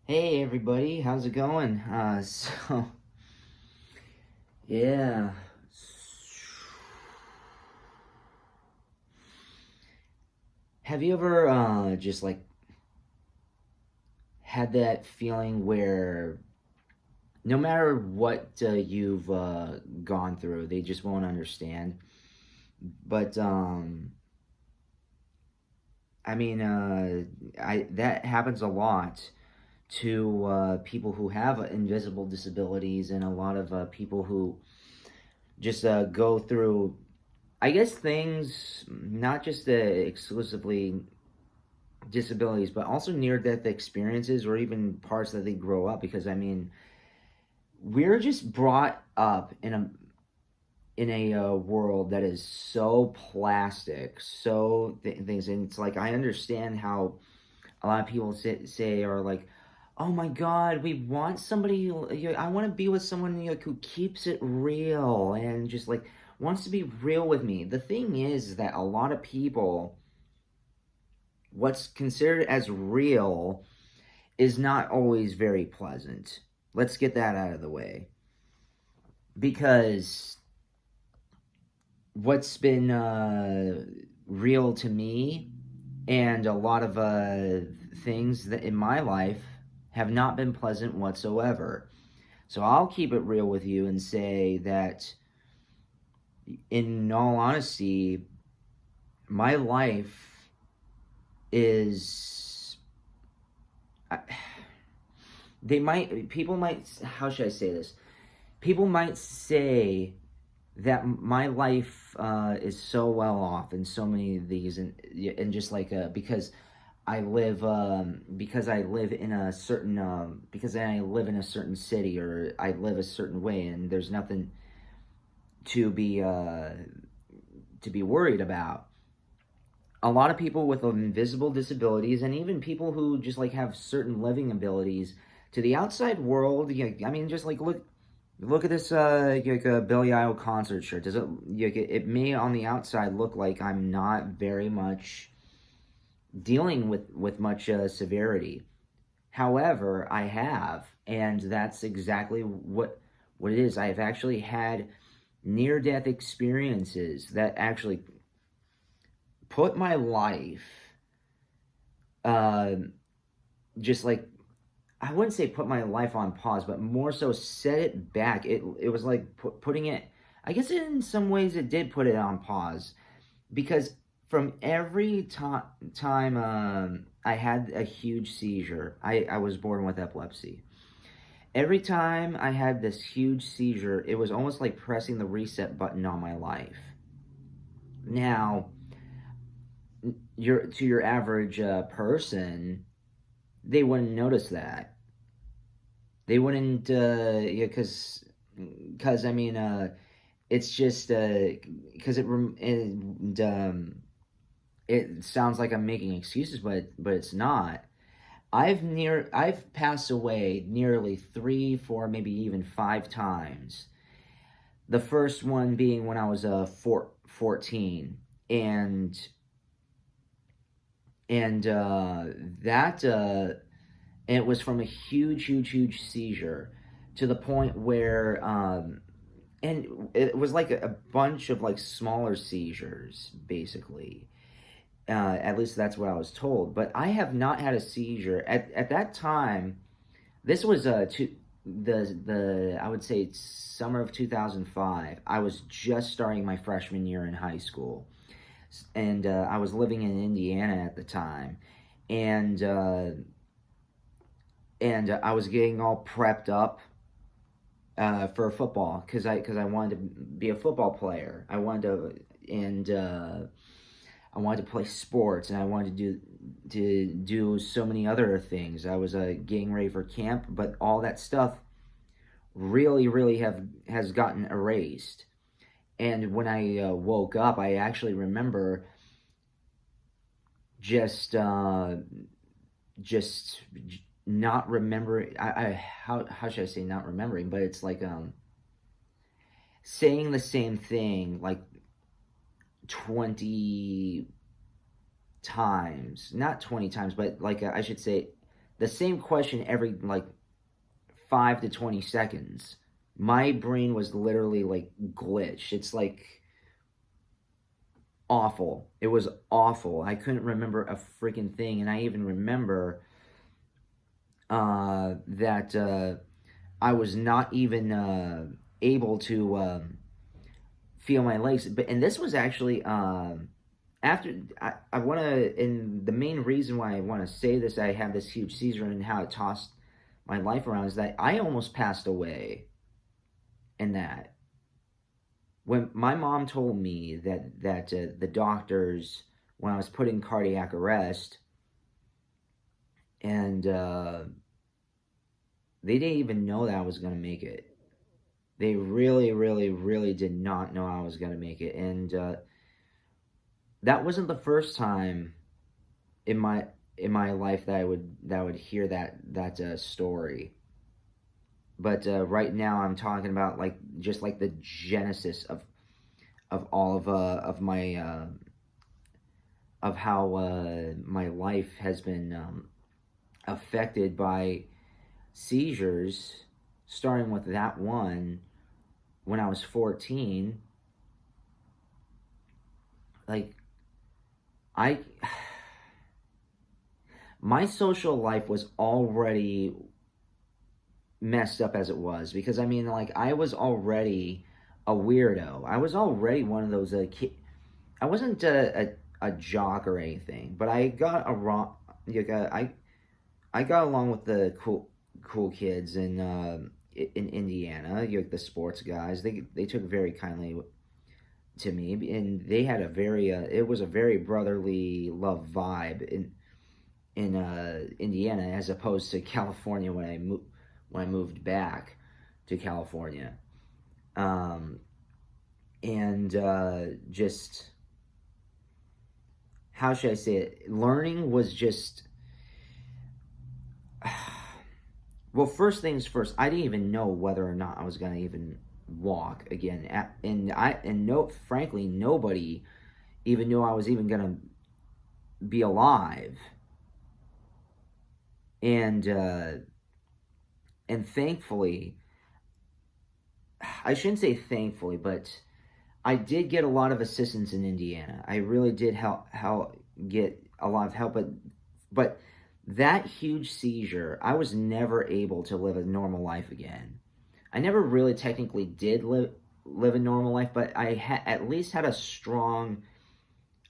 Hey everybody, how's it going? So yeah. Have you ever just like had that feeling where no matter what you've gone through, they just won't understand? But I mean, I that happens a lot to people who have invisible disabilities, and a lot of people who just go through, I guess, things not just exclusively disabilities, but also near death experiences or even parts that they grow up. Because I mean, we're just brought up in a world that is so plastic, so things, and it's like I understand how a lot of people say are like, oh my god, we want somebody I want to be with someone like who keeps it real and just like wants to be real with me. The thing is that a lot of people, what's considered as real is not always very pleasant. Let's get that out of the way. Because what's been real to me and a lot of things that in my life have not been pleasant whatsoever. So I'll keep it real with you and say that, in all honesty, my life is. People might, how should I say this? People might say that my life is so well off in so many of these, and just like because I live in a certain because I live in a certain city, or I live a certain way, and there's nothing to be worried about. A lot of people with invisible disabilities, and even people who just like have certain living abilities, to the outside world, I mean, just like look at this like a Billy Idol concert shirt. Does it? It may on the outside look like I'm not very much dealing with much severity. However, I have, and that's exactly what it is. I have actually had near death experiences that actually put my life, uh, just like, I wouldn't say put my life on pause, but more so set it back. It was like putting it. I guess in some ways it did put it on pause, because from every time I had a huge seizure, I was born with epilepsy. Every time I had this huge seizure, it was almost like pressing the reset button on my life. Now, your average person, they wouldn't notice that. They wouldn't, yeah, because I mean, it's just because it sounds like I'm making excuses, but it's not. I've passed away nearly 3, 4, maybe even 5 times. The first one being when I was 14, and and that and it was from a huge seizure, to the point where and it was like a bunch of like smaller seizures, basically. At least that's what I was told. But I have not had a seizure at that time. This was the I would say summer of 2005. I was just starting my freshman year in high school, and I was living in Indiana at the time, and I was getting all prepped up for football, because I wanted to be a football player. I wanted to play sports, and I wanted to do so many other things. I was getting ready for camp, but all that stuff really has gotten erased. And when I woke up, I actually remember just just not remembering. How should I say not remembering? But it's like saying the same thing like 20 times, not 20 times, but like I should say the same question every like 5 to 20 seconds. My brain was literally like glitched. It's like awful. It was awful. I couldn't remember a freaking thing. And I even remember that I was not even able to feel my legs. And this was actually after I want to. And the main reason why I want to say this, I have this huge seizure and how it tossed my life around, is that I almost passed away in that. When my mom told me that the doctors, when I was put in cardiac arrest, and they didn't even know that I was going to make it. They really, really, really did not know I was going to make it. And that wasn't the first time in my life that I would hear that story. But right now I'm talking about like just like the genesis of all of my of how my life has been affected by seizures, starting with that one when I was 14. Like, my social life was already messed up as it was, because I mean, like, I was already a weirdo. I was already one of those I wasn't a jock or anything, but I got I got along with the cool kids in Indiana, the sports guys. They took very kindly to me, and they had a very it was a very brotherly love vibe in Indiana, as opposed to California when I moved back to California. And just, how should I say it? Learning was just, well, first things first, I didn't even know whether or not I was going to even walk again. Frankly, nobody even knew I was even going to be alive. And thankfully, I shouldn't say thankfully, but I did get a lot of assistance in Indiana. I really did help get a lot of help, but that huge seizure, I was never able to live a normal life again. I never really technically did live a normal life, but I at least had a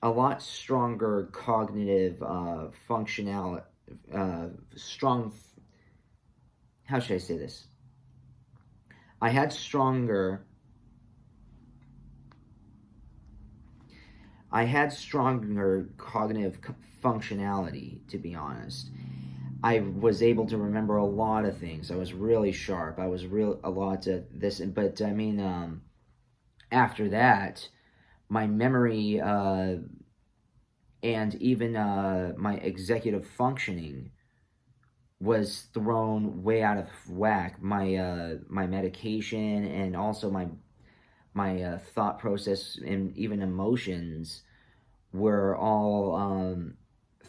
lot stronger cognitive functionality, strong. How should I say this? I had stronger cognitive functionality, to be honest. I was able to remember a lot of things. I was really sharp. I was a lot of this, but I mean, after that, my memory and even my executive functioning was thrown way out of whack. My medication, and also my thought process and even emotions were all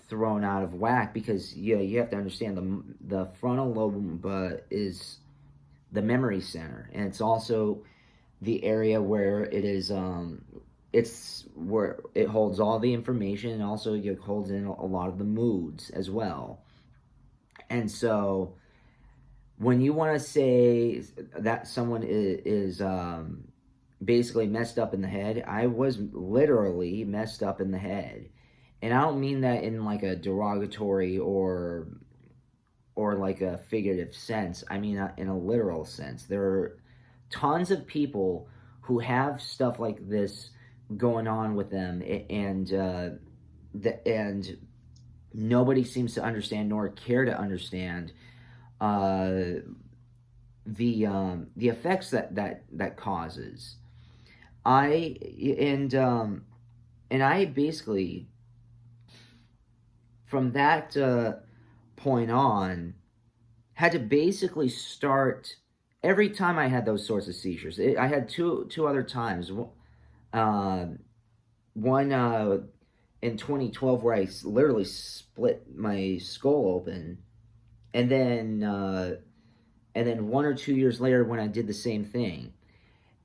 thrown out of whack, because you have to understand the frontal lobe is the memory center, and it's also the area where it's where it holds all the information, and also it holds in a lot of the moods as well. And so when you want to say that someone is basically messed up in the head, I was literally messed up in the head. And I don't mean that in like a derogatory or like a figurative sense. I mean in a literal sense. There are tons of people who have stuff like this going on with them, and nobody seems to understand nor care to understand the effects that causes. And I basically, from that point on, had to basically start every time I had those sorts of seizures. I had two other times. One in 2012 where I literally split my skull open, and then 1 or 2 years later when I did the same thing,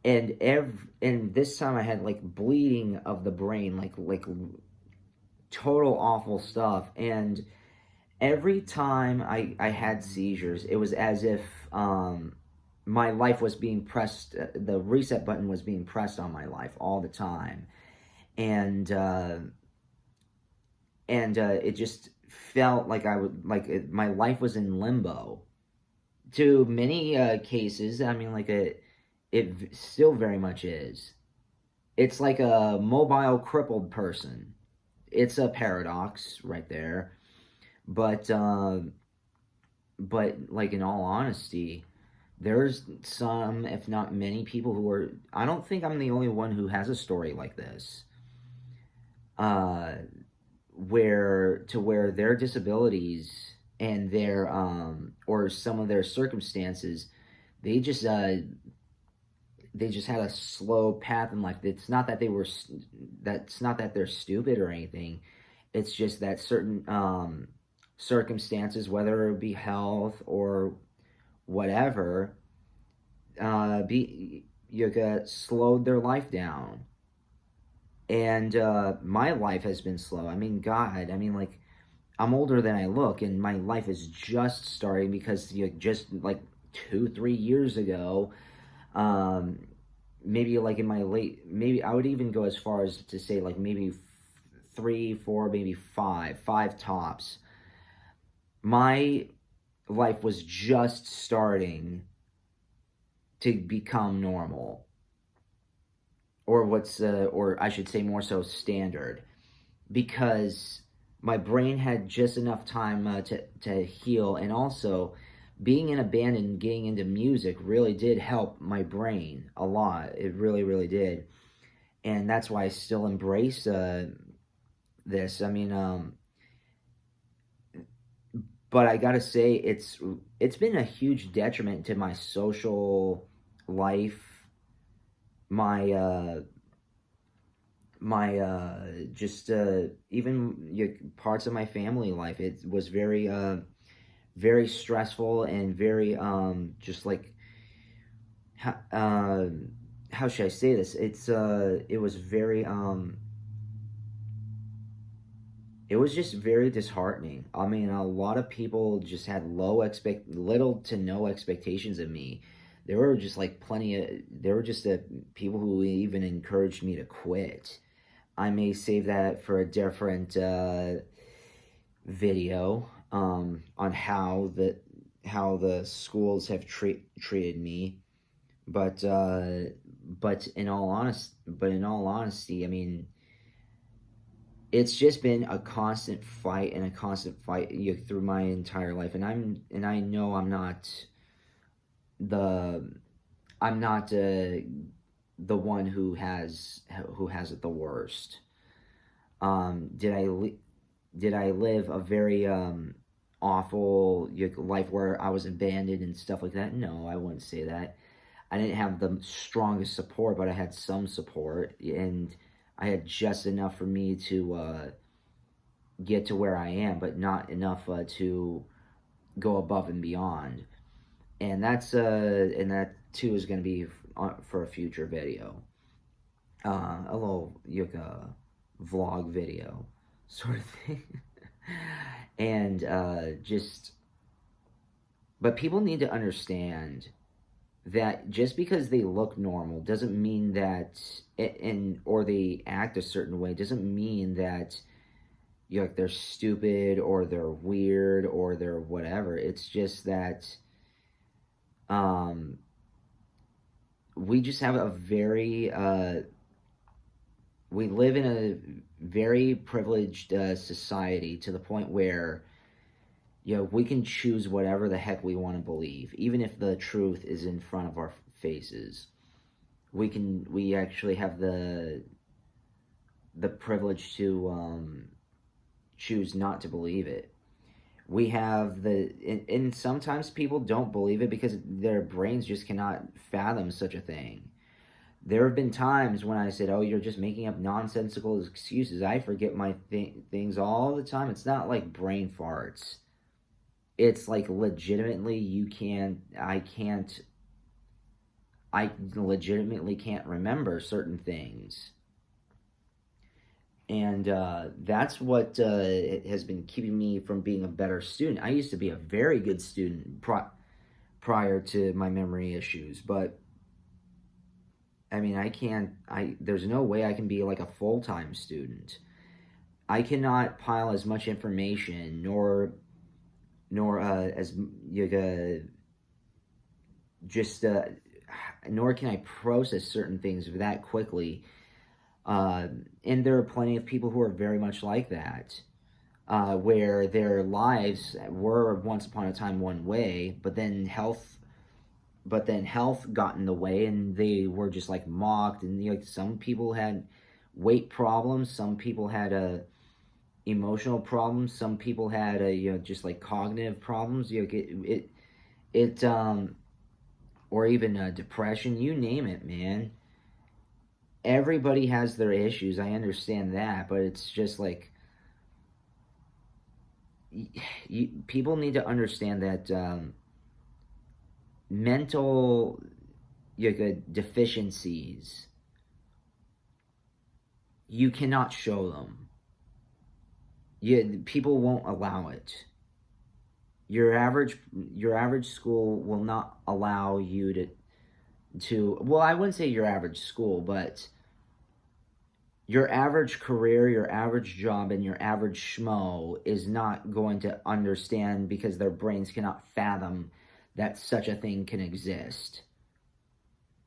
and this time I had like bleeding of the brain, like total awful stuff. And every time I had seizures, it was as if my life was being pressed, the reset button was being pressed on my life all the time. And it just felt like my life was in limbo. To many cases, I mean, it still very much is. It's like a mobile crippled person. It's a paradox right there. But like, in all honesty, there's some, if not many, people who are. I don't think I'm the only one who has a story like this. Uh, where their disabilities and their or some of their circumstances, they just uh they just had a slow path in life. It's not that that's not that they're stupid or anything. It's just that certain circumstances, whether it be health or whatever, be you got slowed their life down. And my life has been slow. I mean, God, I mean, like, I'm older than I look, and my life is just starting because just like 2, 3 years ago, um, maybe like in my late, maybe I would even go as far as to say like maybe 3, 4, maybe five tops. My life was just starting to become normal, or I should say more so standard, because my brain had just enough time to heal. And also being in a band and getting into music really did help my brain a lot. It really, really did. And that's why I still embrace this. I mean, but I gotta say, it's been a huge detriment to my social life, my just even parts of my family life. It was very stressful and very just like uh, how should I say this? It was very it was just very disheartening. I mean, a lot of people just had little to no expectations of me. There were just like there were just people who even encouraged me to quit. I may save that for a different video on how the schools have treated me. But in all honesty, I mean, it's just been a constant fight and a constant fight through my entire life. And I know the I'm not the one who has it the worst. Did I live a very awful life where I was abandoned and stuff like that? No, I wouldn't say that. I didn't have the strongest support, but I had some support, and I had just enough for me to get to where I am, but not enough to go above and beyond. And that too is going to be for a future video, a little vlog video sort of thing. And but people need to understand that just because they look normal doesn't mean that or they act a certain way doesn't mean that they're stupid or they're weird or they're whatever. It's just that we just have a very we live in a very privileged society, to the point where we can choose whatever the heck we want to believe, even if the truth is in front of our faces. We actually have the privilege to choose not to believe it. We have and sometimes people don't believe it because their brains just cannot fathom such a thing. There have been times when I said, "Oh, you're just making up nonsensical excuses." I forget my things all the time. It's not like brain farts. it's like legitimately I legitimately can't remember certain things. And that's what has been keeping me from being a better student. I used to be a very good student prior to my memory issues, but I mean, there's no way I can be like a full-time student. I cannot pile as much information nor as you just nor can I process certain things that quickly. And there are plenty of people who are very much like that, where their lives were once upon a time one way, but then health got in the way, and they were just like mocked. And some people had weight problems, some people had emotional problems, some people had just like cognitive problems. It or even depression. You name it, man. Everybody has their issues. I understand that, but it's just like people need to understand that mental deficiencies, you cannot show them. People won't allow it. Your average school will not allow you to well, I wouldn't say your average school, but your average career, your average job, and your average schmo is not going to understand, because their brains cannot fathom that such a thing can exist.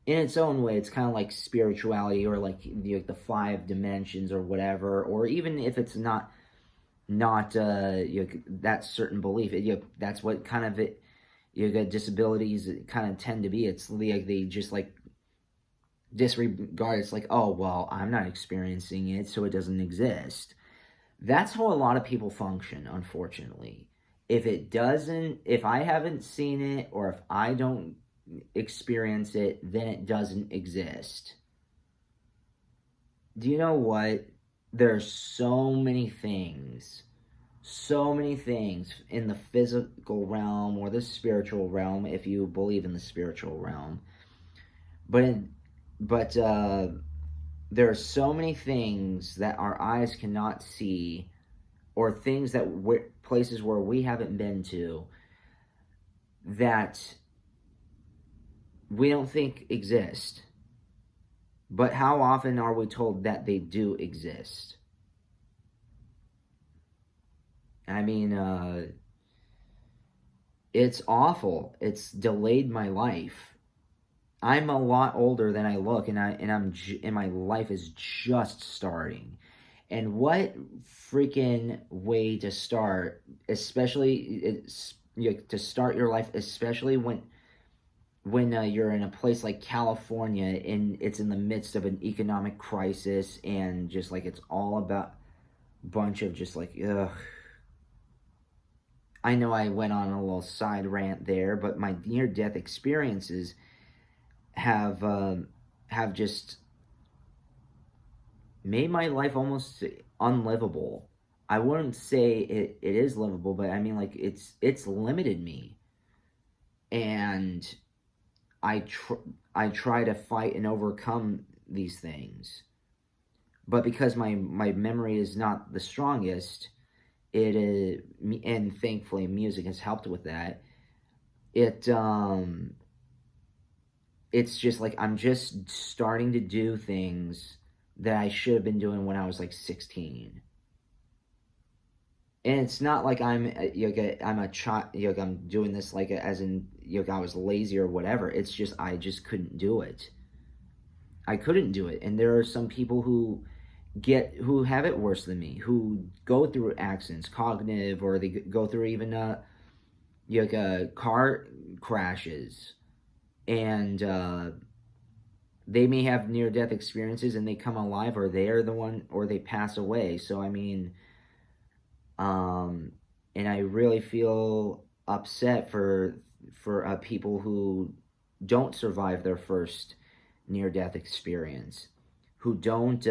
In its own way, it's kind of like spirituality, or like the five dimensions or whatever, or even if it's not that certain belief, that's what kind of it. Disabilities kind of tend to be. It's like they just like disregard. It's like, oh well, I'm not experiencing it, so it doesn't exist. That's how a lot of people function, unfortunately. If I haven't seen it, or if I don't experience it, then it doesn't exist. Do you know what? There's so many things in the physical realm or the spiritual realm, if you believe in the spiritual realm. But there are so many things that our eyes cannot see, or things that places where we haven't been to, that we don't think exist. But how often are we told that they do exist? I mean, it's awful. It's delayed my life. I'm a lot older than I look, and my life is just starting. And what freaking way to start, especially to start your life, especially when you're in a place like California, and it's in the midst of an economic crisis, and just like it's all about a bunch of just like, ugh. I know I went on a little side rant there, but my near-death experiences have just made my life almost unlivable. I wouldn't say it is livable, but I mean, like, it's limited me, and I try to fight and overcome these things, but because my memory is not the strongest, it is, and thankfully music has helped with that. It's just like I'm just starting to do things that I should have been doing when I was like 16. And it's not like I'm a child, I'm doing this like as in I was lazy or whatever. It's just I just couldn't do it. I couldn't do it. And there are some people who have it worse than me, who go through accidents, cognitive, or they go through even car crashes, and they may have near-death experiences and they come alive, or they're the one, or they pass away. So I mean, and I really feel upset for people who don't survive their first near-death experience, who don't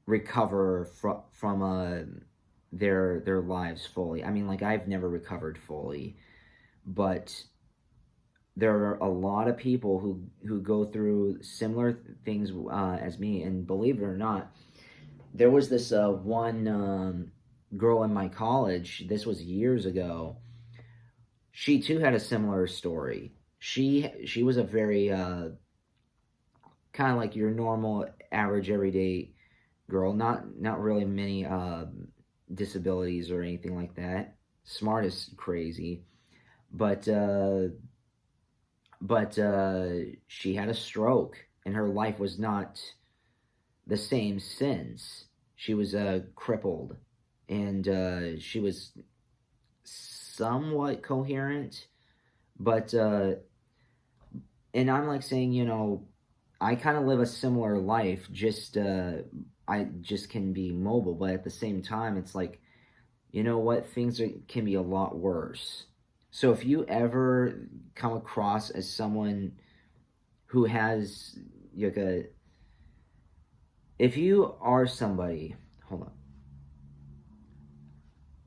recover from their lives fully. I mean, like, I've never recovered fully, but there are a lot of people who go through similar things as me. And believe it or not, there was this one girl in my college. This was years ago. She too had a similar story. She was a very kind of like your normal, average, everyday girl. Not really many disabilities or anything like that. Smart as crazy, but she had a stroke, and her life was not the same since. She was crippled, and she was somewhat coherent, but and I'm like saying, I kind of live a similar life, just I just can be mobile, but at the same time, it's like, you know what, can be a lot worse. So if you ever come across as someone who has like if you are somebody, hold on.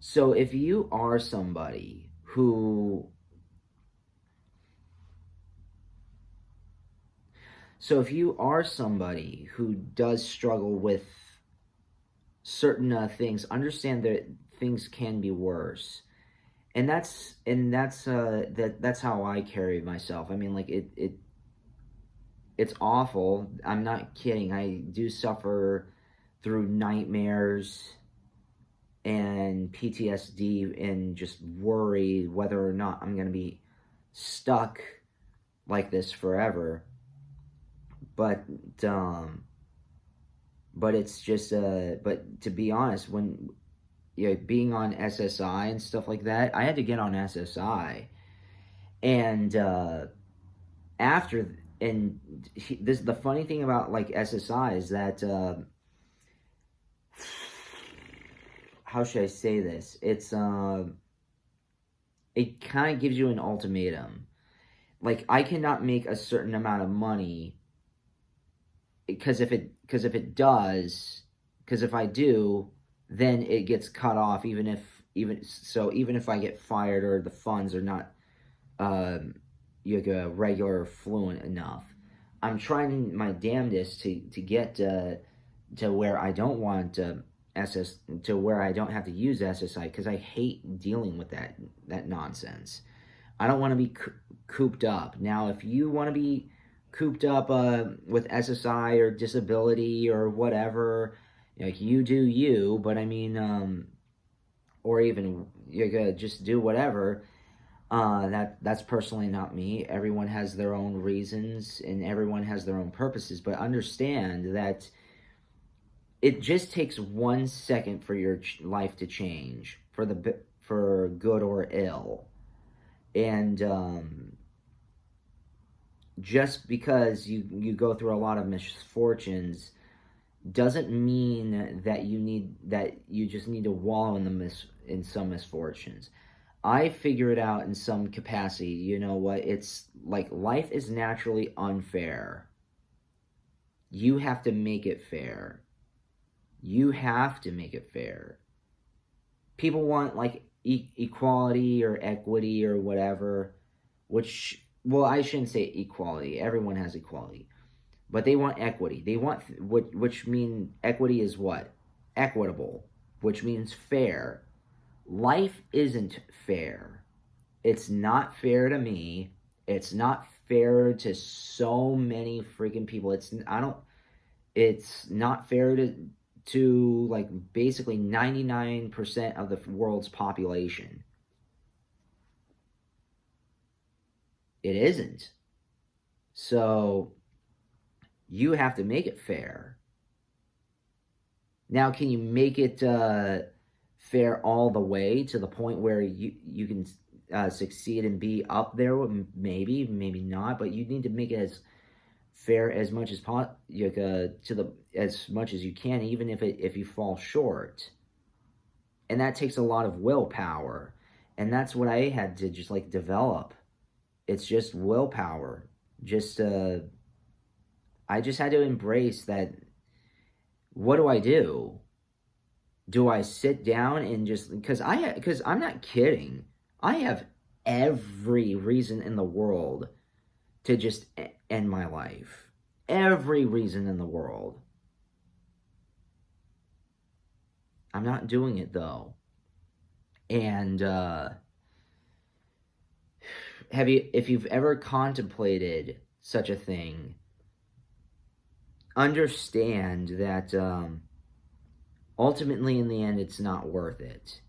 So if you are somebody who does struggle with certain things, understand that things can be worse. And that's how I carry myself. I mean, like, it's awful. I'm not kidding. I do suffer through nightmares and PTSD and just worry whether or not I'm going to be stuck like this forever. But it's just but to be honest, when being on SSI and stuff like that, I had to get on SSI, and after and this the funny thing about like SSI is that how should I say this? It's it kind of gives you an ultimatum. Like, I cannot make a certain amount of money because if I do, then it gets cut off. Even if I get fired or the funds are not regular fluent enough, I'm trying my damnedest to get to where I don't want to where I don't have to use SSI, because I hate dealing with that nonsense. I don't want to be cooped up. Now, if you want to be cooped up with SSI or disability or whatever, like, you do you. But I mean, or even just do whatever. That's personally not me. Everyone has their own reasons and everyone has their own purposes. But understand that it just takes 1 second for your life to change for good or ill. And just because you go through a lot of misfortunes doesn't mean that you just need to wallow in some misfortunes. I figure it out in some capacity. You know what? It's like life is naturally unfair. You have to make it fair. You have to make it fair. People want like equality or equity or whatever, which, well, I shouldn't say equality. Everyone has equality. But they want equity. They want, which mean equity is what? Equitable, which means fair. Life isn't fair. It's not fair to me. It's not fair to so many freaking people. It's not fair to like basically 99% of the world's population. It isn't. So you have to make it fair. Now, can you make it fair all the way to the point where you can succeed and be up there? Maybe not, but you need to make it as fair as much as as much as you can, even if you fall short. And that takes a lot of willpower, and that's what I had to just like develop. It's just willpower. I just had to embrace that. What do I do? Do I sit down and just because I'm not kidding. I have every reason in the world to just end my life. Every reason in the world. I'm not doing it though. And if you've ever contemplated such a thing, understand that ultimately in the end it's not worth it,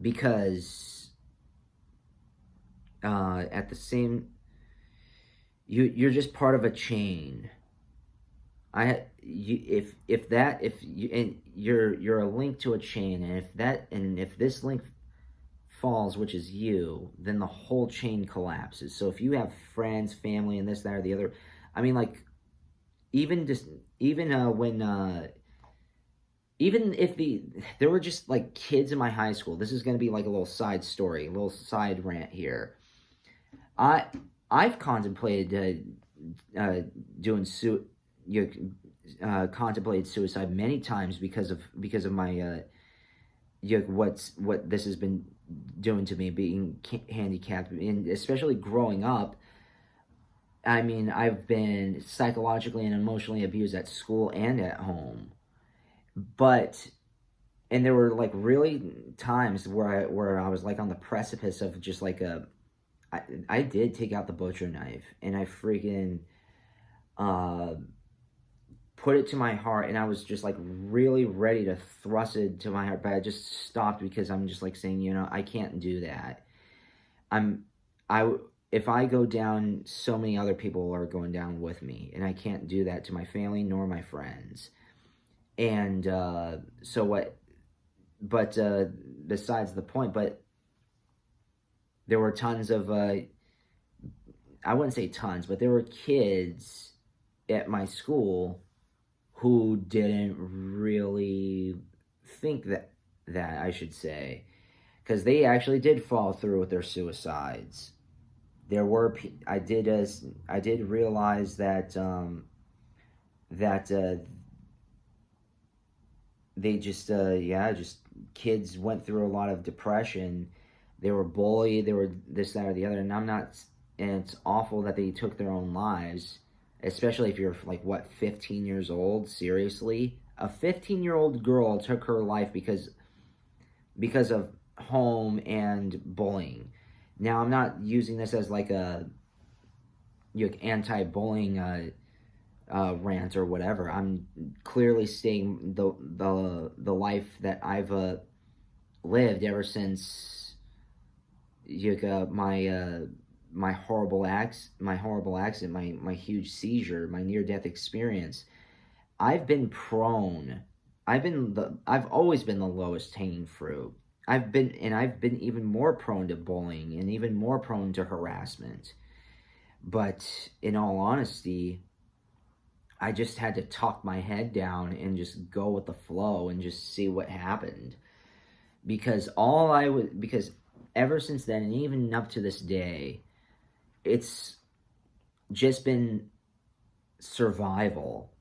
because at the same you're just part of a chain. If you and you're a link to a chain, and if this link falls, which is you, then the whole chain collapses. So if you have friends, family, and this, that, or the other, I mean, like, even just even when even if there were just like kids in my high school. This is going to be like a little side story, a little side rant here. I I've contemplated doing contemplated suicide many times because of my what this has been doing to me, being handicapped, and especially growing up. I mean, I've been psychologically and emotionally abused at school and at home. But and there were like really times where I was like on the precipice of just like I did take out the butcher knife, and I freaking uh put it to my heart, and I was just like really ready to thrust it to my heart, but I just stopped because I'm just like saying, I can't do that. I'm I If I go down, so many other people are going down with me, and I can't do that to my family nor my friends. And so what? But besides the point, but there were tons of I wouldn't say tons, but there were kids at my school who didn't really think that I should say, because they actually did follow through with their suicides. There were I did realize that that they just just kids went through a lot of depression. They were bullied. They were this, that, or the other, and I'm not. And it's awful that they took their own lives, especially if you're like what 15 years old. Seriously, a 15-year-old girl took her life because of home and bullying. Now I'm not using this as like a anti-bullying rant or whatever. I'm clearly stating the life that I've lived ever since my horrible accident, my huge seizure, my near death experience. I've been prone. I've always been the lowest hanging fruit. I've been even more prone to bullying and even more prone to harassment. But in all honesty, I just had to tuck my head down and just go with the flow and just see what happened. Because ever since then, and even up to this day, it's just been survival.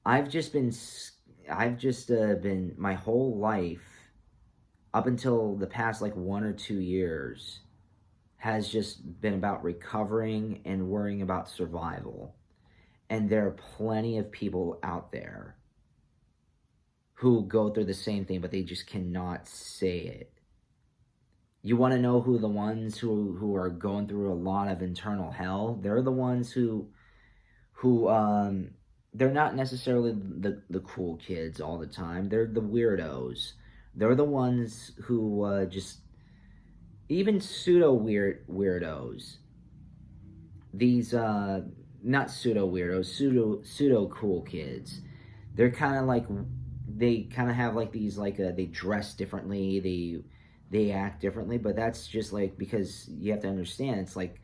I've just been my whole life up until the past like 1 or 2 years has just been about recovering and worrying about survival. And there are plenty of people out there who go through the same thing, but they just cannot say it. You want to know who the ones who are going through a lot of internal hell? They're the ones who they're not necessarily the cool kids all the time. They're the weirdos. They're the ones who just even pseudo weirdos. These not pseudo weirdos, pseudo cool kids. They're kind of like they kind of have like these like they dress differently, they act differently, but that's just like because you have to understand it's like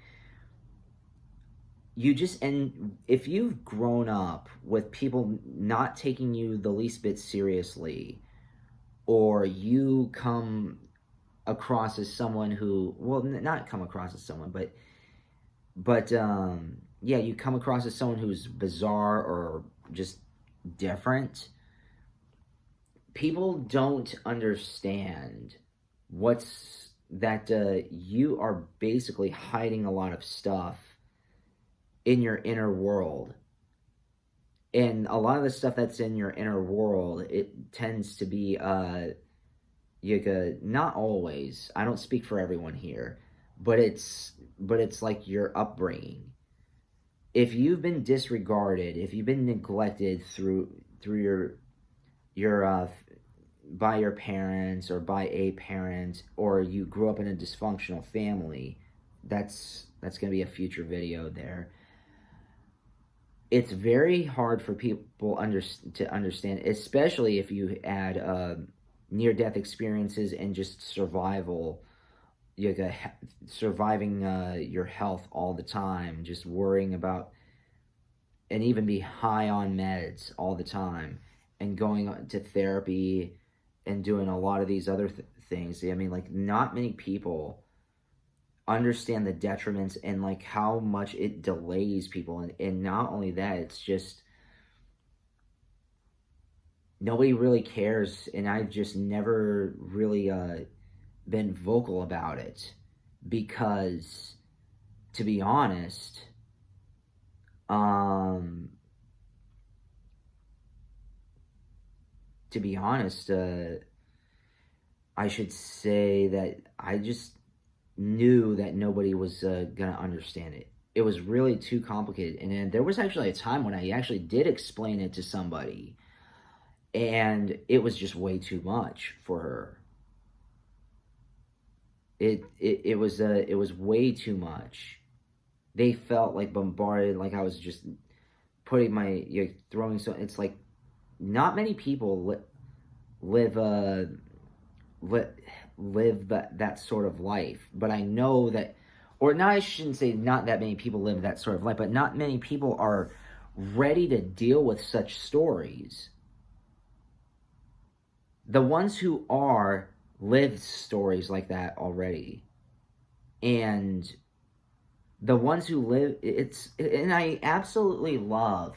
and if you've grown up with people not taking you the least bit seriously, or you come across as someone who, well, not come across as someone, but yeah, you come across as someone who's bizarre or just different, people don't understand what's that you are basically hiding a lot of stuff in your inner world. And a lot of the stuff that's in your inner world, it tends to be not always. I don't speak for everyone here, but it's like your upbringing. If you've been disregarded, if you've been neglected through your by your parents or by a parent, or you grew up in a dysfunctional family, that's going to be a future video there. It's very hard for people to understand, especially if you add near-death experiences and just survival, surviving your health all the time, just worrying about, and even be high on meds all the time, and going to therapy and doing a lot of these other things. I mean, like, not many people understand the detriments and like how much it delays people, and not only that, it's just nobody really cares, and I've just never really been vocal about it, because to be honest, I should say that I just knew that nobody was gonna understand it. It was really too complicated, and then there was actually a time when I actually did explain it to somebody, and it was just way too much for her. It was way too much. They felt like bombarded, like I was just putting throwing. So it's like not many people live that sort of life, but I know that, or not, I shouldn't say not that many people live that sort of life, but not many people are ready to deal with such stories. The ones who are lived stories like that already, and the ones who live, and I absolutely love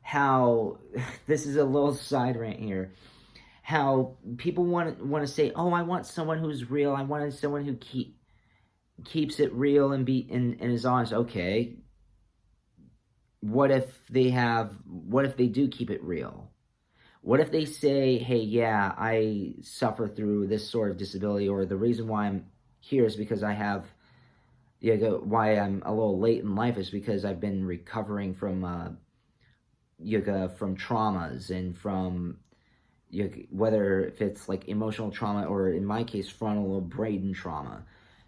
how this is a little side rant here, how people want to say, oh, I want someone who's real, I want someone who keeps it real and is honest. Okay, what if they do keep it real? What if they say, hey, yeah, I suffer through this sort of disability, or the reason why I'm here is because I have, why I'm a little late in life is because I've been recovering from from traumas, and from whether if it's like emotional trauma, or in my case frontal lobe brain trauma,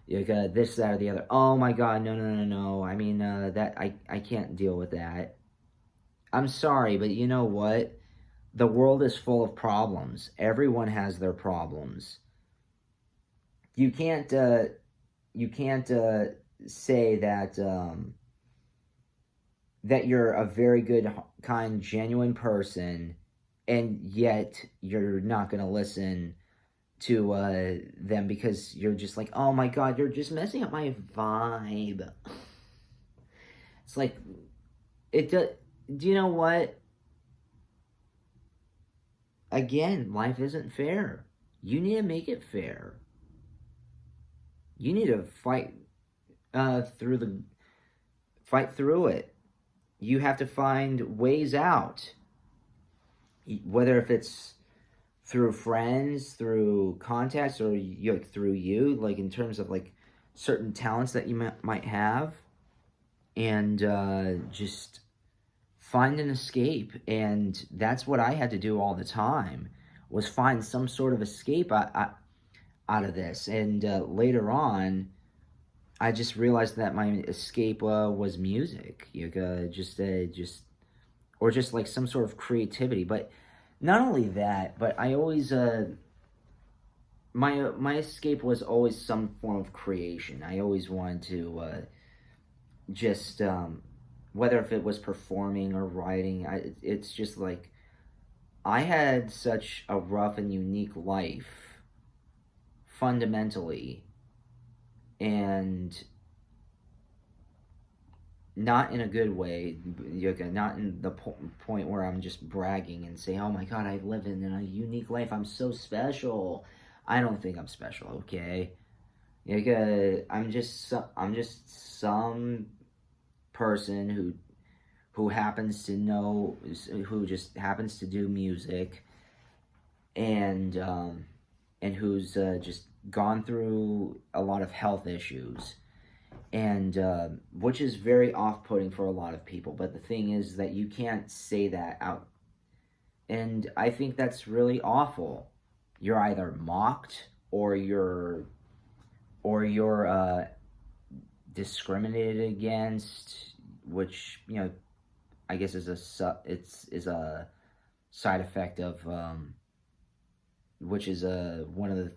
this, that, or the other. Oh my god, no, I mean, that I can't deal with that. I'm sorry, but you know what, the world is full of problems. Everyone has their problems. You can't say that that you're a very good, kind, genuine person, and yet you're not going to listen to them, because you're just like, oh my god, you're just messing up my vibe. It's like, do you know what? Again, life isn't fair. You need to make it fair. You need to fight through it. You have to find ways out. Whether if it's through friends, through contacts, or through you, like in terms of like certain talents that you might have, and just find an escape. And that's what I had to do all the time, was find some sort of escape out of this. And later on, I just realized that my escape was music, or just like some sort of creativity. But not only that, but I always my escape was always some form of creation. I always wanted to just whether if it was performing or writing, it's just like, I had such a rough and unique life, fundamentally, and not in a good way, not in the point where I'm just bragging and saying, "Oh my God, I live in a unique life. I'm so special." I don't think I'm special. Okay, I'm just some person who happens to know who just happens to do music and and who's just gone through a lot of health issues and which is very off-putting for a lot of people. But the thing is that you can't say that out, and I think that's really awful. You're either mocked or you're discriminated against, which I guess is a side effect of which is one of the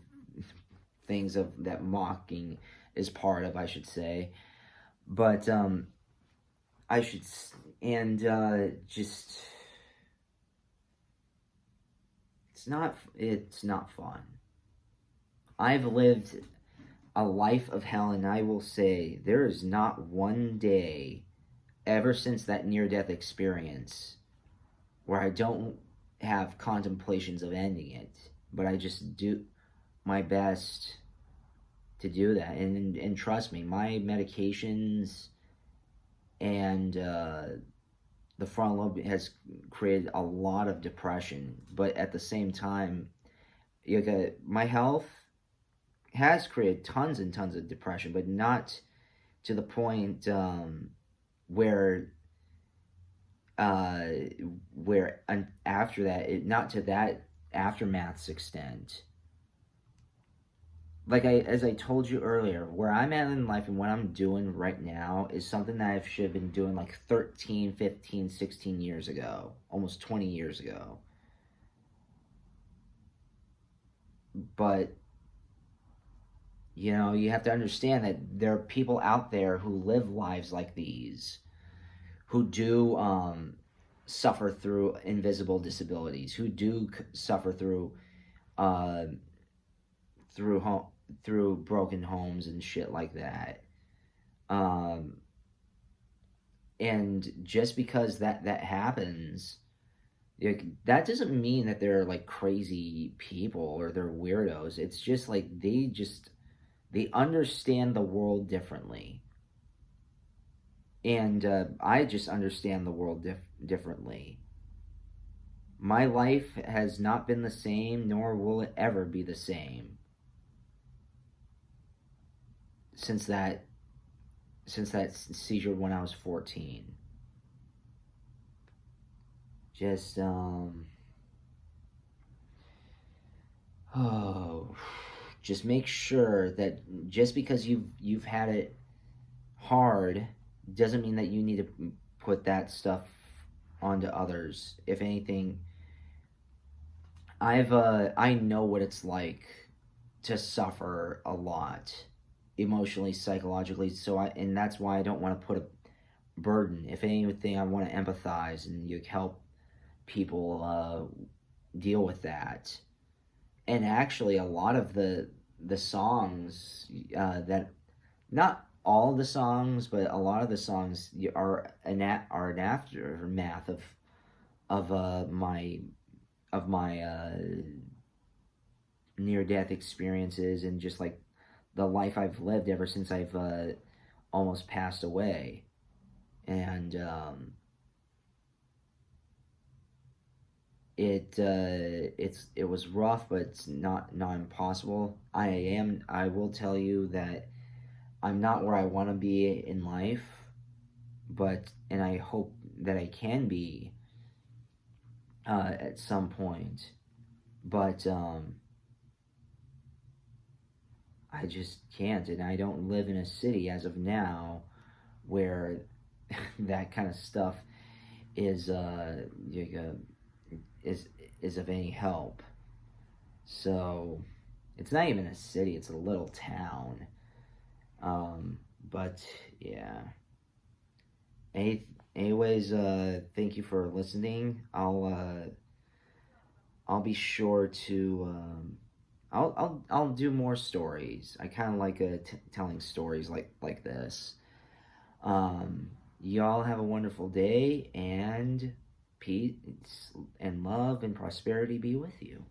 things of that mocking is part of, I should say. But I should and just it's not fun. I've lived a life of hell, and I will say there is not one day ever since that near death experience where I don't have contemplations of ending it, but I just do my best to do that. And trust me, my medications and the frontal lobe has created a lot of depression, but at the same time, my health has created tons and tons of depression, but not to the point where uh, after that, not to that aftermath's extent. Like as I told you earlier, where I'm at in life and what I'm doing right now is something that I should have been doing like 13, 15, 16 years ago, almost 20 years ago. But you have to understand that there are people out there who live lives like these, who do suffer through invisible disabilities, who do suffer uh, through home, through broken homes and shit like that. Um, and just because that happens, that doesn't mean that they're like crazy people or they're weirdos. It's just like they understand the world differently, and I just understand the world differently. My life has not been the same, nor will it ever be the same since that seizure when I was 14. Just oh, just make sure that just because you've had it hard doesn't mean that you need to put that stuff onto others. If anything, I know what it's like to suffer a lot emotionally, psychologically. And that's why I don't want to put a burden. If anything, I want to empathize and help people deal with that. And actually, a lot of the songs that not all the songs, but a lot of the songs are an aftermath of my near death experiences and just like the life I've lived ever since I've almost passed away. And it was rough, but it's not impossible. I will tell you that I'm not where I want to be in life, and I hope that I can be at some point, but I just can't, and I don't live in a city as of now where that kind of stuff is is of any help. So it's not even a city; it's a little town. But yeah. Anyways, thank you for listening. I'll be sure to I'll do more stories. I kind of like telling stories like this. Um, Y'all have a wonderful day, and peace and love and prosperity be with you.